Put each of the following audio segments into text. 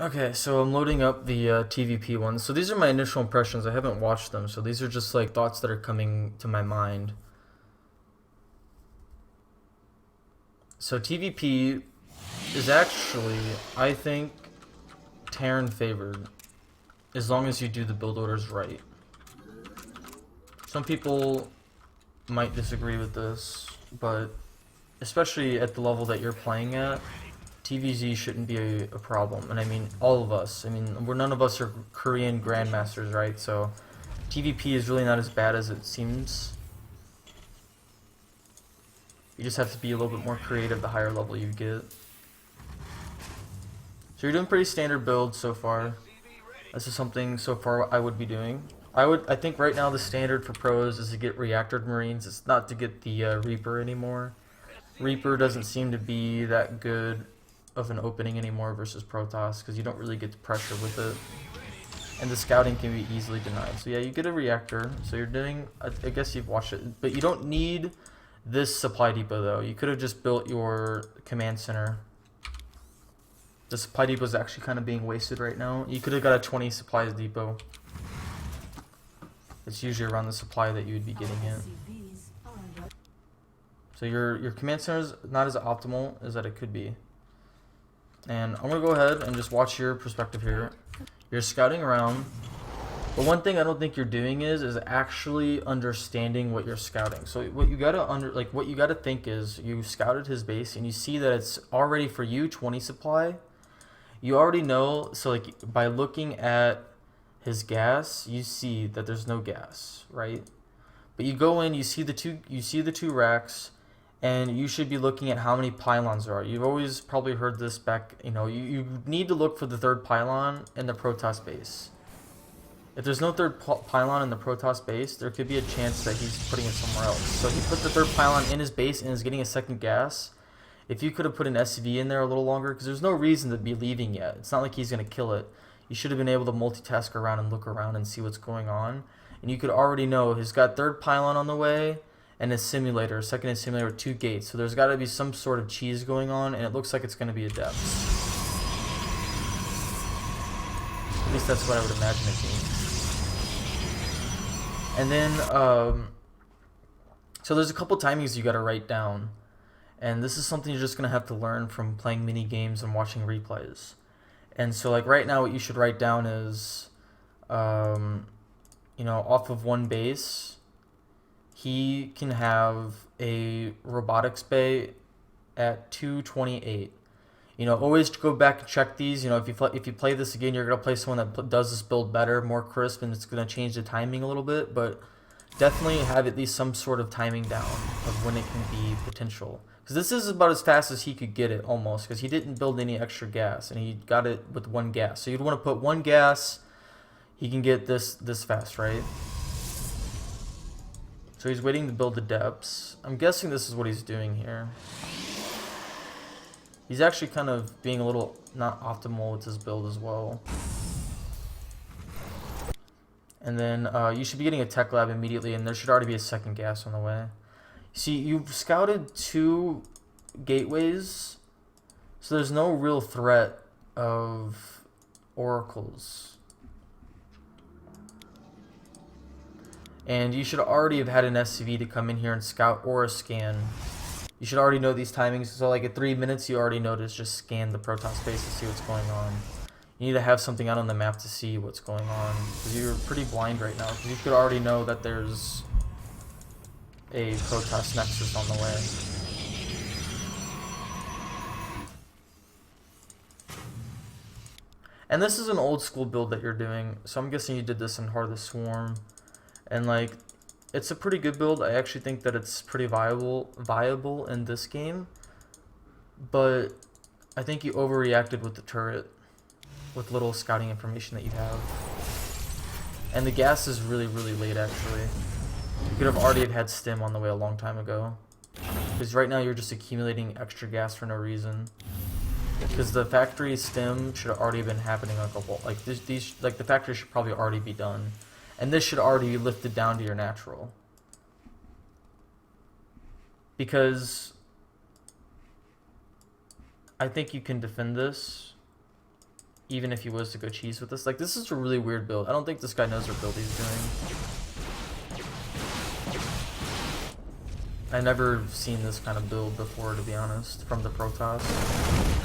Okay, so I'm loading up the TVP ones. So these are my initial impressions. I haven't watched them, so these are just like thoughts that are coming to my mind. So TVP is actually, I think, Terran favored, as long as you do the build orders right. Some people might disagree with this, but especially at the level that you're playing at, TVZ shouldn't be a problem. And I mean, all of us. I mean, none of us are Korean grandmasters, right? So TVP is really not as bad as it seems. You just have to be a little bit more creative the higher level you get. So you're doing pretty standard build so far. This is something so far I would be doing. I think right now the standard for pros is to get reactored Marines. It's not to get the Reaper anymore. Reaper doesn't seem to be that good of an opening anymore versus Protoss because you don't really get the pressure with it. And the scouting can be easily denied. So yeah, you get a reactor. So you're doing, I guess you've watched it. But you don't need this supply depot though. You could have just built your command center. The supply depot is actually kind of being wasted right now. You could have got a 20 supplies depot. It's usually around the supply that you would be getting it. So your command center is not as optimal as that it could be. And I'm going to go ahead and just watch your perspective here. You're scouting around. But one thing I don't think you're doing is actually understanding what you're scouting. So what you gotta think is you scouted his base and you see that it's already for you 20 supply. You already know, so like by looking at his gas, you see that there's no gas, right? But you go in, you see the two racks, and you should be looking at how many pylons there are. You've always probably heard this back, you need to look for the third pylon in the Protoss base. If there's no third pylon in the Protoss base, there could be a chance that he's putting it somewhere else. So he put the third pylon in his base and is getting a second gas. If you could have put an SCV in there a little longer, because there's no reason to be leaving yet. It's not like he's going to kill it. You should have been able to multitask around and look around and see what's going on. And you could already know he's got third pylon on the way and a simulator, second simulator with 2 gates. So there's got to be some sort of cheese going on, and it looks like it's going to be a depth. At least that's what I would imagine it being. And then, so there's a couple timings you got to write down. And this is something you're just going to have to learn from playing mini games and watching replays. And so like right now what you should write down is, off of one base, he can have a robotics bay at 228. Always go back and check these. If you play this again, you're going to play someone that does this build better, more crisp, and it's going to change the timing a little bit. But definitely have at least some sort of timing down of when it can be potential. Because this is about as fast as he could get it, almost. Because he didn't build any extra gas, and he got it with 1 gas. So you'd want to put 1 gas, he can get this fast, right? So he's waiting to build the depths. I'm guessing this is what he's doing here. He's actually kind of being a little not optimal with his build as well. And then you should be getting a tech lab immediately, and there should already be a second gas on the way. See, you've scouted 2 gateways, so there's no real threat of oracles. And you should already have had an SCV to come in here and scout or a scan. You should already know these timings, so like at 3 minutes you already know to just scan the Protoss base to see what's going on. You need to have something out on the map to see what's going on, because you're pretty blind right now, because you could already know that there's a Protoss Nexus on the way. And this is an old school build that you're doing, so I'm guessing you did this in Heart of the Swarm. And like, it's a pretty good build. I actually think that it's pretty viable in this game. But I think you overreacted with the turret, with little scouting information that you have. And the gas is really, really late actually. You could have already had stim on the way a long time ago. Because right now you're just accumulating extra gas for no reason. Because the factory stim should have already been happening like the factory should probably already be done. And this should already be lifted down to your natural. Because I think you can defend this. even if he was to go cheese with this. Like, this is a really weird build. I don't think this guy knows what build he's doing. I never seen this kind of build before, to be honest, from the Protoss.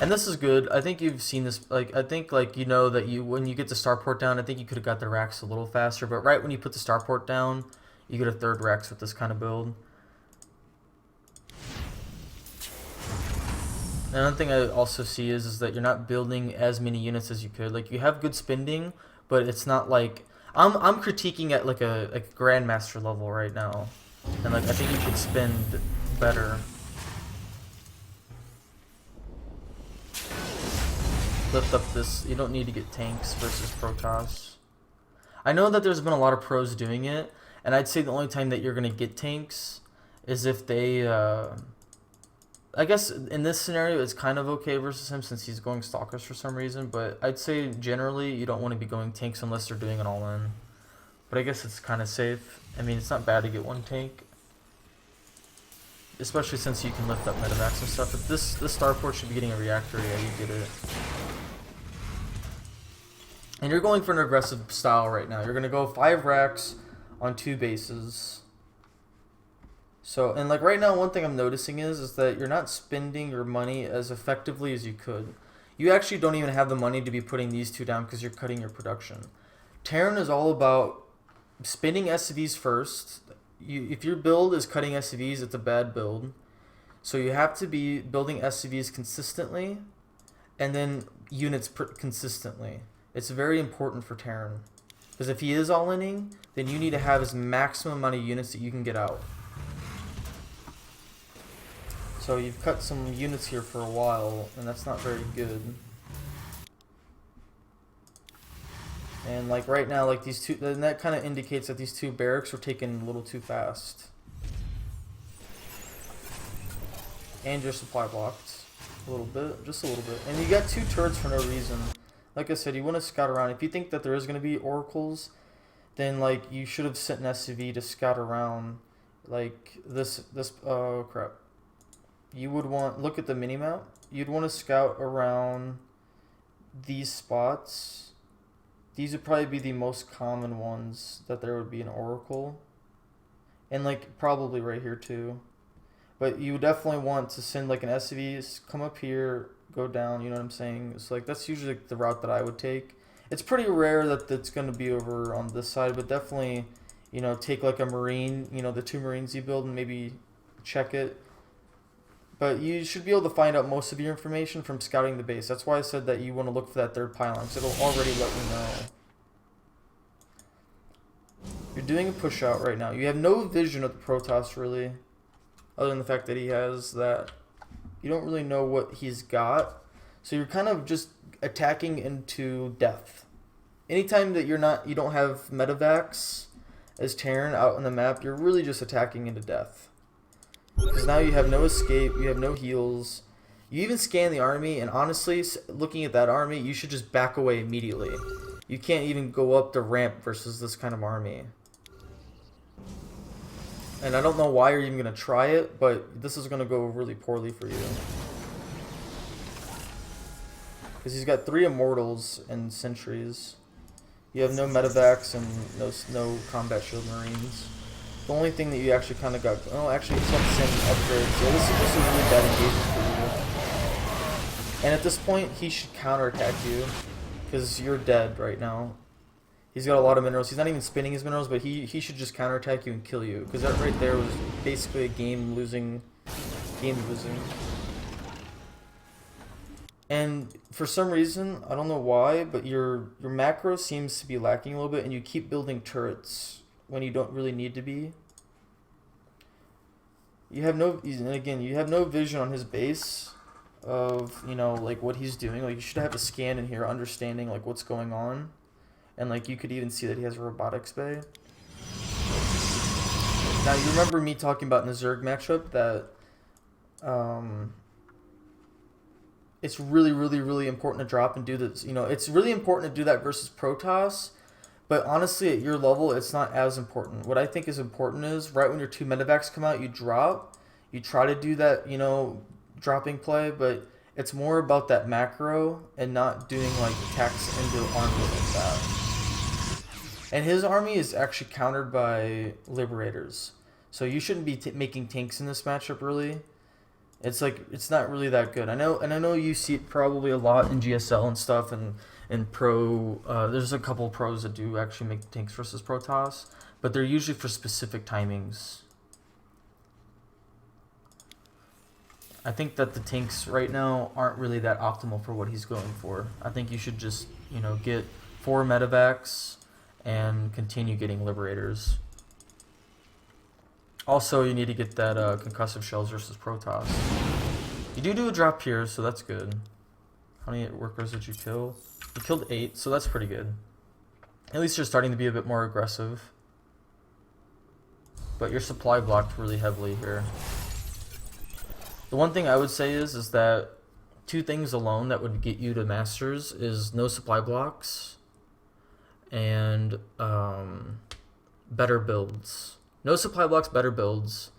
And this is good. I think you've seen this, like, I think, like, you know that when you get the starport down, I think you could have got the racks a little faster, but right when you put the starport down, you get a third racks with this kind of build. Another thing I also see is that you're not building as many units as you could. Like, you have good spending, but it's not like... I'm critiquing at, like, a Grandmaster level right now. And, like, I think you could spend better. Lift up this. You don't need to get tanks versus Protoss. I know that there's been a lot of pros doing it, and I'd say the only time that you're going to get tanks is if they... I guess in this scenario it's kind of okay versus him since he's going Stalkers for some reason, but I'd say generally you don't want to be going tanks unless they're doing it all in. But I guess it's kind of safe. I mean, it's not bad to get one tank. Especially since you can lift up medevacs and stuff. But this starport should be getting a reactor, yeah, you get it. And you're going for an aggressive style right now. You're going to go 5 racks on 2 bases. So, and like right now, one thing I'm noticing is that you're not spending your money as effectively as you could. You actually don't even have the money to be putting these 2 down because you're cutting your production. Terran is all about spending SCVs first. If your build is cutting SCVs, it's a bad build. So you have to be building SCVs consistently, and then units consistently. It's very important for Terran. Because if he is all-inning, then you need to have his maximum amount of units that you can get out. So you've cut some units here for a while, and that's not very good. And like right now, like these 2, then that kind of indicates that these 2 barracks are taken a little too fast. And your supply blocked a little bit, just a little bit. And you got 2 turrets for no reason. Like I said, you want to scout around. If you think that there is going to be oracles, then like you should have sent an SCV to scout around. Like this oh crap. You would want, look at the minimap. You'd want to scout around these spots. These would probably be the most common ones that there would be an oracle. And like probably right here too. But you would definitely want to send like an SCV, come up here, go down, you know what I'm saying? It's like that's usually the route that I would take. It's pretty rare that it's going to be over on this side, but definitely, you know, take like a marine, you know, the 2 marines you build and maybe check it. But you should be able to find out most of your information from scouting the base. That's why I said that you want to look for that 3rd pylon, because it'll already let you know. You're doing a push out right now. You have no vision of the Protoss, really, other than the fact that he has that. You don't really know what he's got. So you're kind of just attacking into death. Anytime that you don't have medevacs as Terran out on the map, you're really just attacking into death. Because now you have no escape, you have no heals. You even scan the army, and honestly, looking at that army, you should just back away immediately. You can't even go up the ramp versus this kind of army. And I don't know why you're even going to try it, but this is going to go really poorly for you. Because he's got 3 immortals and sentries. You have no medevacs and no combat shield marines. The only thing that you actually kind of got... Oh, actually, it's not the same upgrades. Yeah, this is a really bad engagement for you. And at this point, he should counterattack you. Because you're dead right now. He's got a lot of minerals. He's not even spinning his minerals, but he should just counterattack you and kill you. Because that right there was basically a game losing. And for some reason, I don't know why, but your macro seems to be lacking a little bit, and you keep building turrets when you don't really need to be. You have no, and again, you have no vision on his base of, you know, like what he's doing. Like you should have a scan in here, understanding like what's going on, and like you could even see that he has a robotics bay. Now you remember me talking about in the Zerg matchup that it's really important to drop and do this. You know, it's really important to do that versus Protoss. But honestly, at your level, it's not as important. What I think is important is right when your 2 medevacs come out, you drop. You try to do that, you know, dropping play. But It's more about that macro and not doing like attacks into army like that. And his army is actually countered by liberators, so you shouldn't be making tanks in this matchup really. It's like it's not really that good. I know you see it probably a lot in GSL and stuff, and pro. There's a couple pros that do actually make tanks versus Protoss, but they're usually for specific timings. I think that the tanks right now aren't really that optimal for what he's going for. I think you should just, you know, get 4 medevacs and continue getting liberators. Also, you need to get that concussive shells versus Protoss. You do a drop here, so that's good. How many workers did you kill? You killed 8, so that's pretty good. At least you're starting to be a bit more aggressive. But you're supply blocked really heavily here. The one thing I would say is that 2 things alone that would get you to Masters is no supply blocks and better builds. No supply blocks, better builds,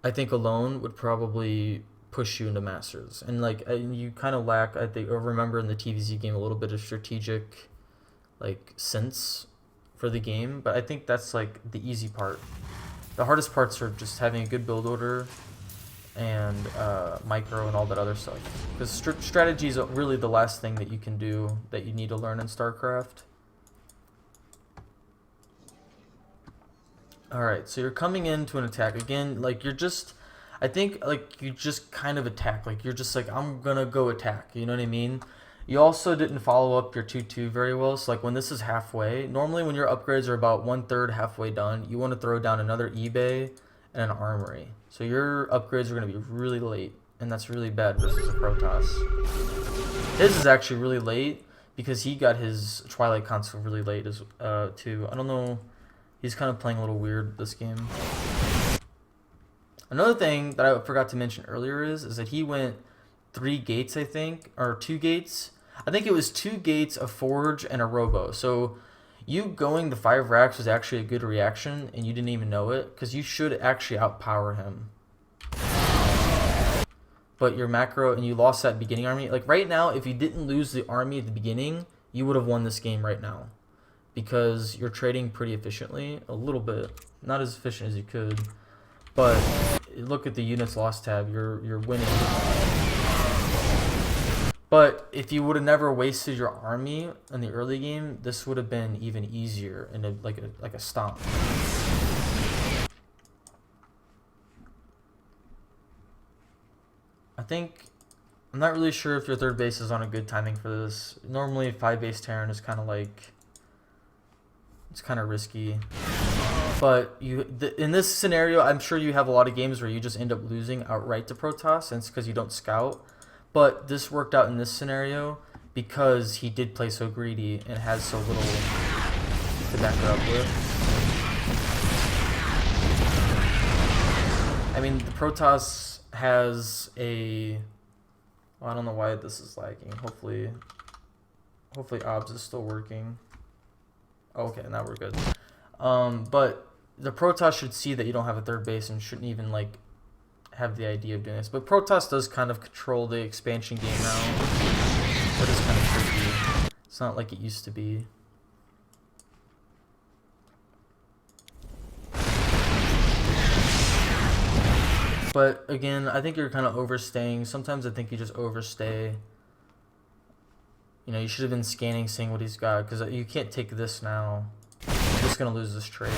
I think alone would probably push you into Masters. And like you kind of lack, I think, or remember in the TVZ game, a little bit of strategic like sense for the game. But I think that's like the easy part. The hardest parts are just having a good build order and micro and all that other stuff. Because strategy is really the last thing that you can do that you need to learn in StarCraft. Alright, so you're coming into an attack. Again, like you're just, I think like you just kind of attack. Like you're just like, I'm gonna go attack. You know what I mean? You also didn't follow up your 2-2 very well. So like when this is halfway, normally when your upgrades are about 1/3 halfway done, you want to throw down another eBay and an armory. So your upgrades are going to be really late, and that's really bad versus a Protoss. His is actually really late because he got his Twilight console really late as too. I don't know. He's kind of playing a little weird this game. Another thing that I forgot to mention earlier is that he went 3 gates, I think, or 2 gates. I think it was 2 gates, a Forge, and a Robo. So you going the 5 racks was actually a good reaction, and you didn't even know it, because you should actually outpower him. But your macro, and you lost that beginning army. Like right now, if you didn't lose the army at the beginning, you would have won this game right now. Because you're trading pretty efficiently, a little bit. Not as efficient as you could. But look at the units lost tab, you're winning. But if you would have never wasted your army in the early game, this would have been even easier in like a stomp. I'm not really sure if your 3rd base is on a good timing for this. Normally 5 base Terran is kind of like, it's kind of risky. But in this scenario, I'm sure you have a lot of games where you just end up losing outright to Protoss, and it's because you don't scout. But this worked out in this scenario because he did play so greedy and has so little to back her up with. I mean, the Protoss has a... Well, I don't know why this is lagging. Hopefully OBS is still working. Okay, now we're good. But the Protoss should see that you don't have a 3rd base and shouldn't even like have the idea of doing this. But Protoss does kind of control the expansion game now. That is kind of tricky. It's not like it used to be. But again, I think you're kind of overstaying. Sometimes I think you just overstay. You know, you should have been scanning, seeing what he's got, because you can't take this now. You're just going to lose this trade.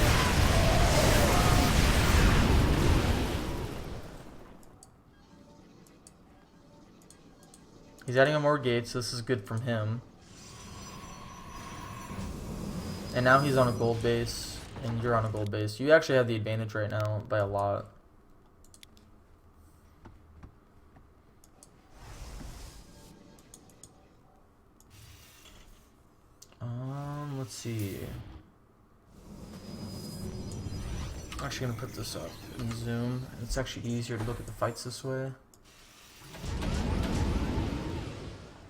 He's adding on more gates, so this is good from him. And now he's on a gold base, and you're on a gold base. You actually have the advantage right now by a lot. Let's see. I'm actually going to put this up in zoom. It's actually easier to look at the fights this way.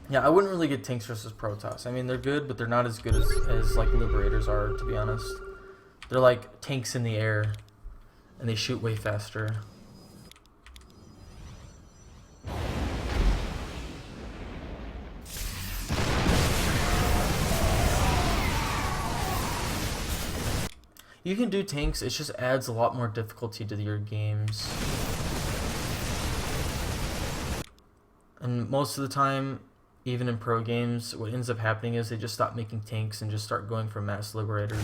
Yeah, I wouldn't really get tanks versus Protoss. I mean, they're good, but they're not as good as like Liberators are, to be honest. They're like tanks in the air, and they shoot way faster. You can do tanks, it just adds a lot more difficulty to your games. And most of the time, even in pro games, what ends up happening is they just stop making tanks and just start going for mass liberators.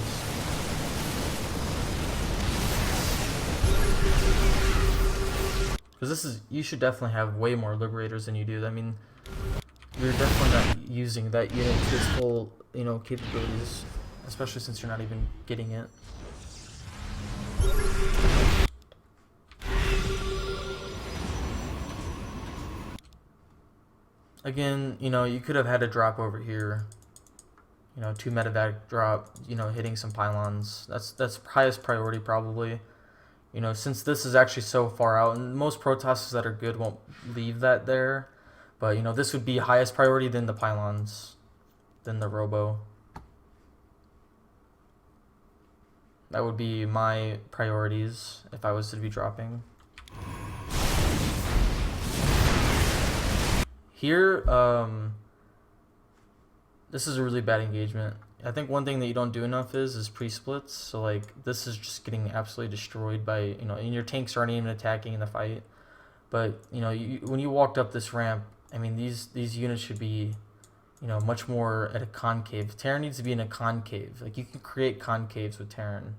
Because this is, you should definitely have way more liberators than you do. I mean, you're definitely not using that unit to its full, you know, capabilities, especially since you're not even getting it. Again, you know, you could have had a drop over here. You know, 2 medevac drop, you know, hitting some pylons. That's highest priority probably. You know, since this is actually so far out, and most Protosses that are good won't leave that there. But, you know, this would be highest priority than the pylons, than the robo. That would be my priorities if I was to be dropping. Here, this is a really bad engagement. I think one thing that you don't do enough is pre-splits. So like this is just getting absolutely destroyed by, you know, and your tanks aren't even attacking in the fight. But you know, when you walked up this ramp, I mean these units should be, you know, much more at a concave. Terran needs to be in a concave. Like you can create concaves with Terran.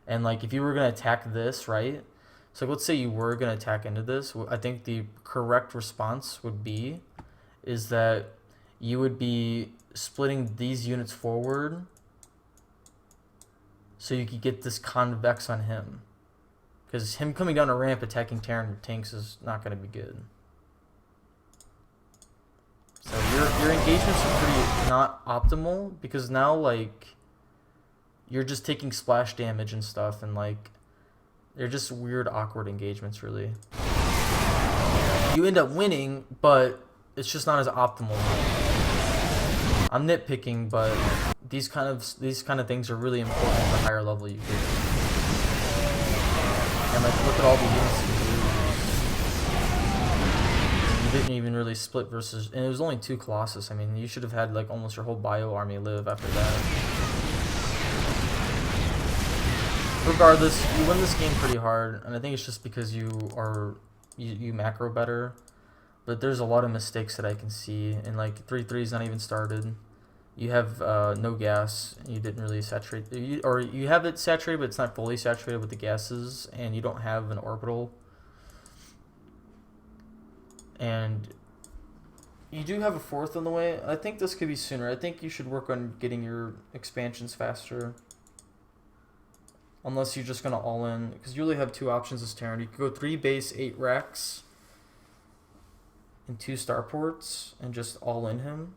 And like if you were gonna attack this, right? So let's say you were gonna attack into this. I think the correct response would be, is that you would be splitting these units forward so you could get this convex on him, because him coming down a ramp attacking Terran tanks is not going to be good. So your engagements are pretty not optimal, because now like you're just taking splash damage and stuff, and like they're just weird awkward engagements really. You end up winning, but it's just not as optimal. I'm nitpicking, but these kind of things are really important at the higher level you get. And like, look at all the units you lose. You didn't even really split versus, and it was only 2 Colossus. I mean, you should have had like almost your whole bio army live after that. Regardless, you win this game pretty hard, and I think it's just because you macro better. But there's a lot of mistakes that I can see, and like 3-3 is not even started. You have no gas, and you didn't really saturate, or you have it saturated, but it's not fully saturated with the gases, and you don't have an orbital. And you do have a 4th on the way. I think this could be sooner. I think you should work on getting your expansions faster. Unless you're just gonna all in, because you really have 2 options as Terran. You could go 3 base, 8 racks. And 2 starports and just all in him,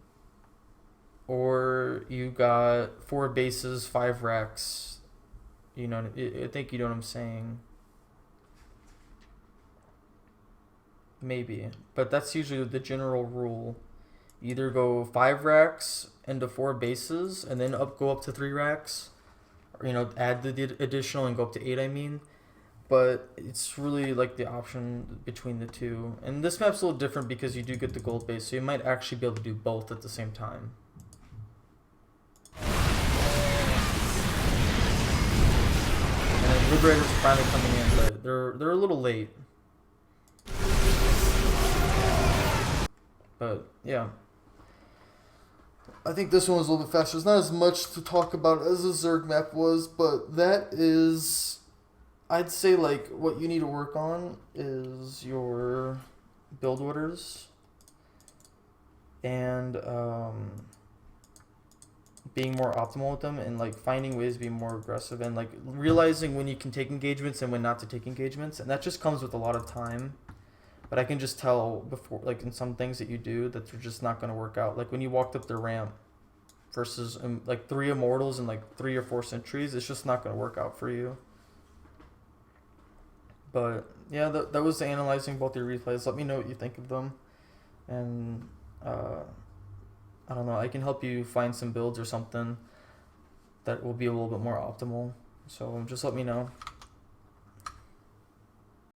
or you got 4 bases, 5 racks. You know, I think you know what I'm saying. Maybe, but that's usually the general rule. Either go 5 racks into 4 bases and then go up to 3 racks, or you know, add the additional and go up to 8. I mean. But it's really like the option between the 2. And this map's a little different because you do get the gold base, so you might actually be able to do both at the same time. And Liberators are finally coming in, but they're a little late. But yeah, I think this one was a little bit faster. There's not as much to talk about as the Zerg map was, but that is, I'd say like what you need to work on is your build orders and being more optimal with them, and like finding ways to be more aggressive, and like realizing when you can take engagements and when not to take engagements. And that just comes with a lot of time. But I can just tell before, like in some things that you do, that they're just not going to work out. Like when you walked up the ramp versus like 3 immortals and like 3 or 4 sentries, it's just not going to work out for you. But yeah, that was analyzing both your replays. Let me know what you think of them, and I don't know, I can help you find some builds or something that will be a little bit more optimal. So just let me know.